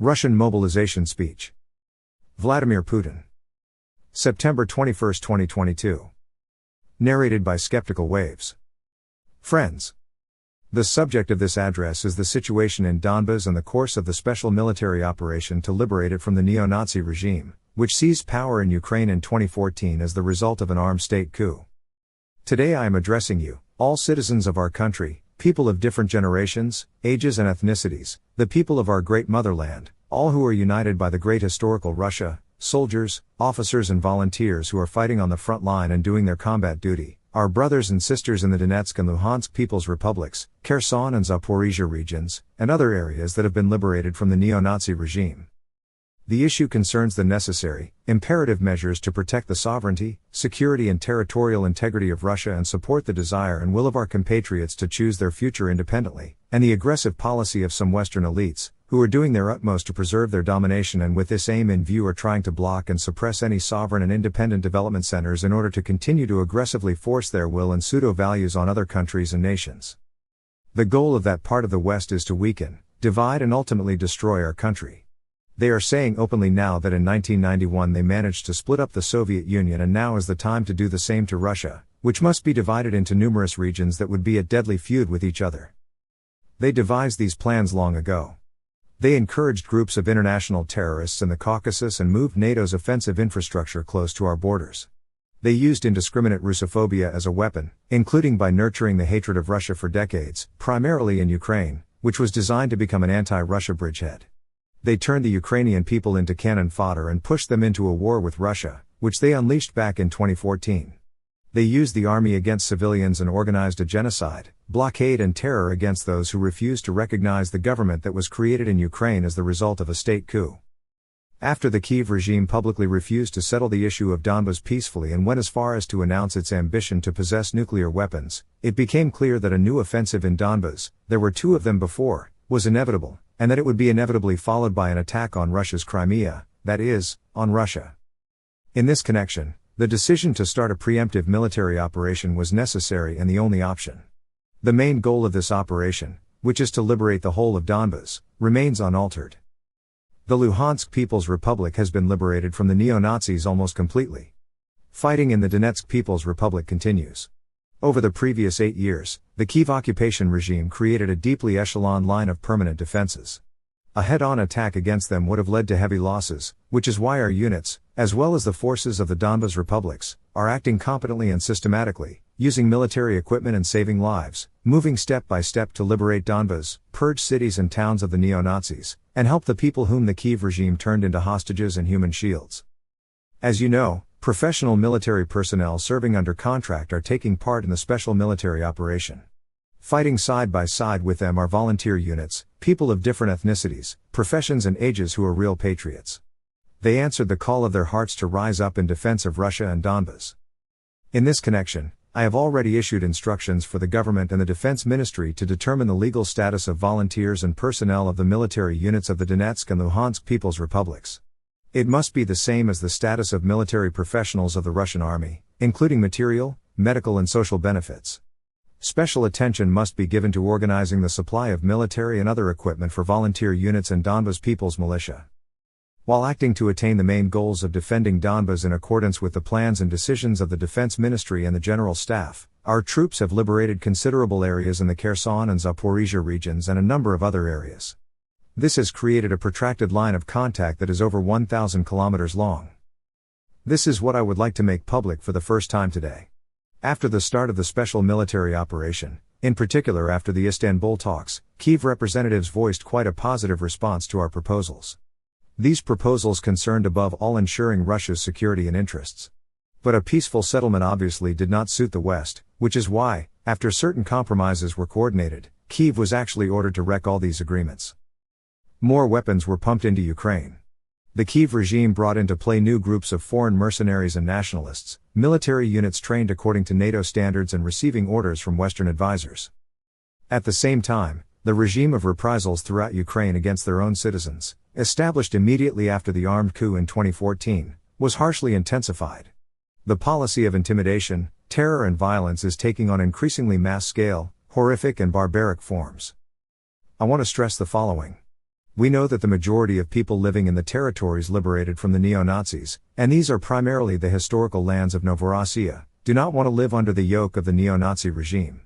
Russian mobilization speech. Vladimir Putin. September 21, 2022. Narrated by Skeptical Waves. Friends. The subject of this address is the situation in Donbas and the course of the special military operation to liberate it from the neo-Nazi regime, which seized power in Ukraine in 2014 as the result of an armed state coup. Today I am addressing you, all citizens of our country, people of different generations, ages and ethnicities, the people of our great motherland, all who are united by the great historical Russia, soldiers, officers and volunteers who are fighting on the front line and doing their combat duty, our brothers and sisters in the Donetsk and Luhansk People's Republics, Kherson and Zaporizhia regions, and other areas that have been liberated from the neo-Nazi regime. The issue concerns the necessary, imperative measures to protect the sovereignty, security and territorial integrity of Russia and support the desire and will of our compatriots to choose their future independently, and the aggressive policy of some Western elites, who are doing their utmost to preserve their domination and with this aim in view are trying to block and suppress any sovereign and independent development centers in order to continue to aggressively force their will and pseudo-values on other countries and nations. The goal of that part of the West is to weaken, divide and ultimately destroy our country. They are saying openly now that in 1991 they managed to split up the Soviet Union and now is the time to do the same to Russia, which must be divided into numerous regions that would be at deadly feud with each other. They devised these plans long ago. They encouraged groups of international terrorists in the Caucasus and moved NATO's offensive infrastructure close to our borders. They used indiscriminate Russophobia as a weapon, including by nurturing the hatred of Russia for decades, primarily in Ukraine, which was designed to become an anti-Russia bridgehead. They turned the Ukrainian people into cannon fodder and pushed them into a war with Russia, which they unleashed back in 2014. They used the army against civilians and organized a genocide, blockade and terror against those who refused to recognize the government that was created in Ukraine as the result of a state coup. After the Kyiv regime publicly refused to settle the issue of Donbas peacefully and went as far as to announce its ambition to possess nuclear weapons, it became clear that a new offensive in Donbas, there were two of them before, was inevitable, and that it would be inevitably followed by an attack on Russia's Crimea, that is, on Russia. In this connection, the decision to start a preemptive military operation was necessary and the only option. The main goal of this operation, which is to liberate the whole of Donbas, remains unaltered. The Luhansk People's Republic has been liberated from the neo-Nazis almost completely. Fighting in the Donetsk People's Republic continues. Over the previous 8 years, the Kyiv occupation regime created a deeply echeloned line of permanent defenses. A head-on attack against them would have led to heavy losses, which is why our units, as well as the forces of the Donbas republics, are acting competently and systematically, using military equipment and saving lives, moving step by step to liberate Donbas, purge cities and towns of the neo-Nazis, and help the people whom the Kyiv regime turned into hostages and human shields. As you know, professional military personnel serving under contract are taking part in the special military operation. Fighting side by side with them are volunteer units, people of different ethnicities, professions and ages who are real patriots. They answered the call of their hearts to rise up in defense of Russia and Donbas. In this connection, I have already issued instructions for the government and the Defense Ministry to determine the legal status of volunteers and personnel of the military units of the Donetsk and Luhansk People's Republics. It must be the same as the status of military professionals of the Russian army, including material, medical and social benefits. Special attention must be given to organizing the supply of military and other equipment for volunteer units and Donbas People's Militia. While acting to attain the main goals of defending Donbas in accordance with the plans and decisions of the Defense Ministry and the General Staff, our troops have liberated considerable areas in the Kherson and Zaporizhia regions and a number of other areas. This has created a protracted line of contact that is over 1,000 kilometers long. This is what I would like to make public for the first time today. After the start of the special military operation, in particular after the Istanbul talks, Kyiv representatives voiced quite a positive response to our proposals. These proposals concerned above all ensuring Russia's security and interests. But a peaceful settlement obviously did not suit the West, which is why, after certain compromises were coordinated, Kyiv was actually ordered to wreck all these agreements. More weapons were pumped into Ukraine. The Kyiv regime brought into play new groups of foreign mercenaries and nationalists, military units trained according to NATO standards and receiving orders from Western advisors. At the same time, the regime of reprisals throughout Ukraine against their own citizens, established immediately after the armed coup in 2014, was harshly intensified. The policy of intimidation, terror and violence is taking on increasingly mass-scale, horrific and barbaric forms. I want to stress the following. We know that the majority of people living in the territories liberated from the neo-Nazis, and these are primarily the historical lands of Novorossiya, do not want to live under the yoke of the neo-Nazi regime.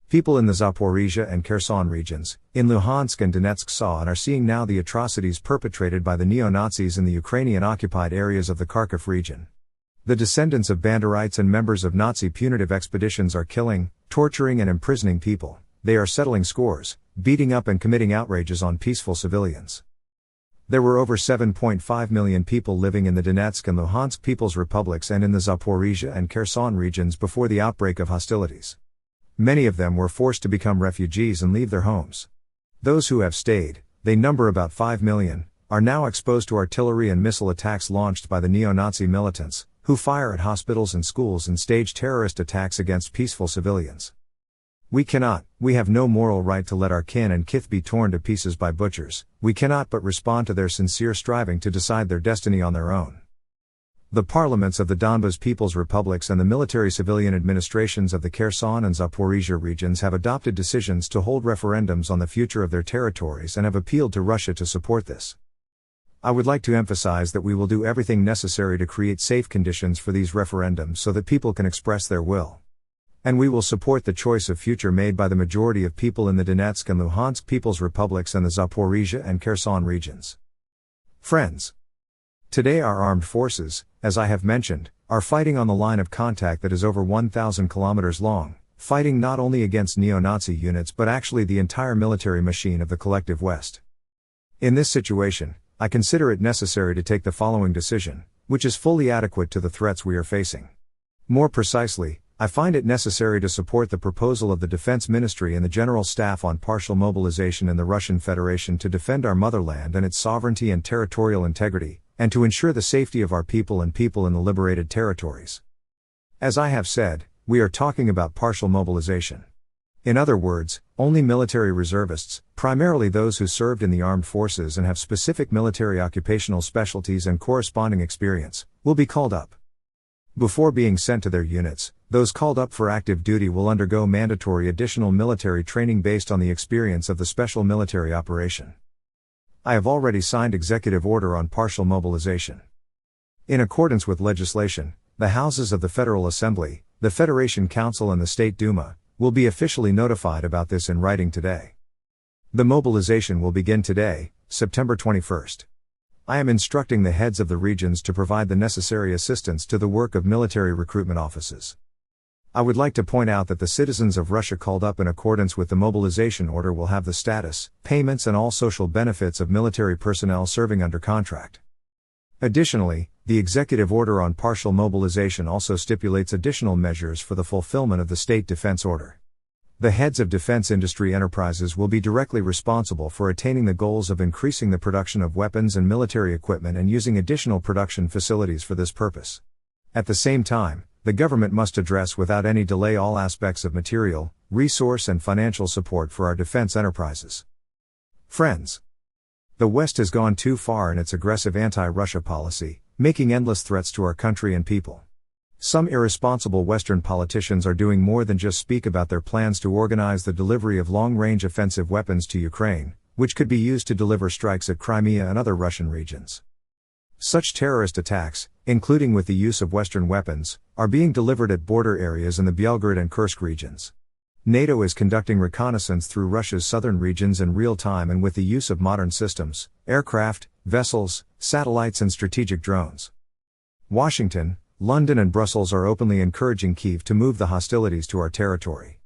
People in the Zaporizhia and Kherson regions, in Luhansk and Donetsk saw and are seeing now the atrocities perpetrated by the neo-Nazis in the Ukrainian-occupied areas of the Kharkiv region. The descendants of Banderites and members of Nazi punitive expeditions are killing, torturing and imprisoning people. They are settling scores, beating up and committing outrages on peaceful civilians. There were over 7.5 million people living in the Donetsk and Luhansk People's Republics and in the Zaporizhia and Kherson regions before the outbreak of hostilities. Many of them were forced to become refugees and leave their homes. Those who have stayed, they number about 5 million, are now exposed to artillery and missile attacks launched by the neo-Nazi militants, who fire at hospitals and schools and stage terrorist attacks against peaceful civilians. We have no moral right to let our kin and kith be torn to pieces by butchers. We cannot but respond to their sincere striving to decide their destiny on their own. The parliaments of the Donbas People's Republics and the military-civilian administrations of the Kherson and Zaporizhia regions have adopted decisions to hold referendums on the future of their territories and have appealed to Russia to support this. I would like to emphasize that we will do everything necessary to create safe conditions for these referendums so that people can express their will. And we will support the choice of future made by the majority of people in the Donetsk and Luhansk People's Republics and the Zaporizhia and Kherson regions. Friends, today our armed forces, as I have mentioned, are fighting on the line of contact that is over 1,000 kilometers long, fighting not only against neo-Nazi units but actually the entire military machine of the collective West. In this situation, I consider it necessary to take the following decision, which is fully adequate to the threats we are facing. More precisely, I find it necessary to support the proposal of the Defense Ministry and the General Staff on partial mobilization in the Russian Federation to defend our motherland and its sovereignty and territorial integrity, and to ensure the safety of our people and people in the liberated territories. As I have said, we are talking about partial mobilization. In other words, only military reservists, primarily those who served in the armed forces and have specific military occupational specialties and corresponding experience, will be called up. Before being sent to their units, those called up for active duty will undergo mandatory additional military training based on the experience of the special military operation. I have already signed executive order on partial mobilization. In accordance with legislation, the houses of the Federal Assembly, the Federation Council and the State Duma, will be officially notified about this in writing today. The mobilization will begin today, September 21st. I am instructing the heads of the regions to provide the necessary assistance to the work of military recruitment offices. I would like to point out that the citizens of Russia called up in accordance with the mobilization order will have the status, payments and all social benefits of military personnel serving under contract. Additionally, the executive order on partial mobilization also stipulates additional measures for the fulfillment of the state defense order. The heads of defense industry enterprises will be directly responsible for attaining the goals of increasing the production of weapons and military equipment and using additional production facilities for this purpose. At the same time, the government must address without any delay all aspects of material, resource and financial support for our defense enterprises. Friends, the West has gone too far in its aggressive anti-Russia policy, making endless threats to our country and people. Some irresponsible Western politicians are doing more than just speak about their plans to organize the delivery of long-range offensive weapons to Ukraine, which could be used to deliver strikes at Crimea and other Russian regions. Such terrorist attacks, including with the use of Western weapons, are being delivered at border areas in the Belgorod and Kursk regions. NATO is conducting reconnaissance through Russia's southern regions in real time and with the use of modern systems, aircraft, vessels, satellites and strategic drones. Washington, London and Brussels are openly encouraging Kyiv to move the hostilities to our territory.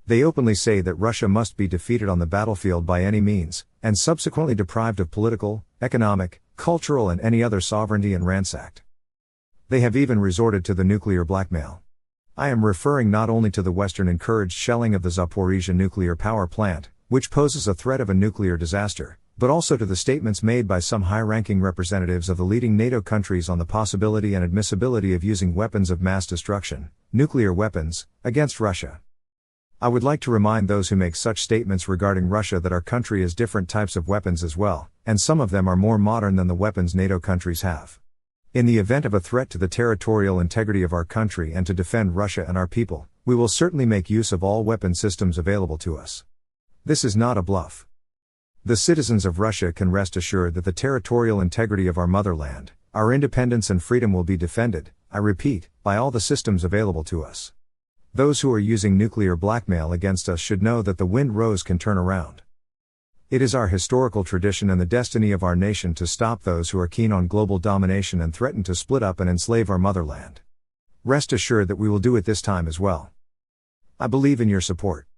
They openly say that Russia must be defeated on the battlefield by any means, and subsequently deprived of political, economic, cultural and any other sovereignty and ransacked. They have even resorted to the nuclear blackmail. I am referring not only to the Western-encouraged shelling of the Zaporizhia nuclear power plant, which poses a threat of a nuclear disaster, but also to the statements made by some high-ranking representatives of the leading NATO countries on the possibility and admissibility of using weapons of mass destruction, nuclear weapons, against Russia. I would like to remind those who make such statements regarding Russia that our country has different types of weapons as well, and some of them are more modern than the weapons NATO countries have. In the event of a threat to the territorial integrity of our country and to defend Russia and our people, we will certainly make use of all weapon systems available to us. This is not a bluff. The citizens of Russia can rest assured that the territorial integrity of our motherland, our independence and freedom will be defended, I repeat, by all the systems available to us. Those who are using nuclear blackmail against us should know that the wind rose can turn around. It is our historical tradition and the destiny of our nation to stop those who are keen on global domination and threaten to split up and enslave our motherland. Rest assured that we will do it this time as well. I believe in your support.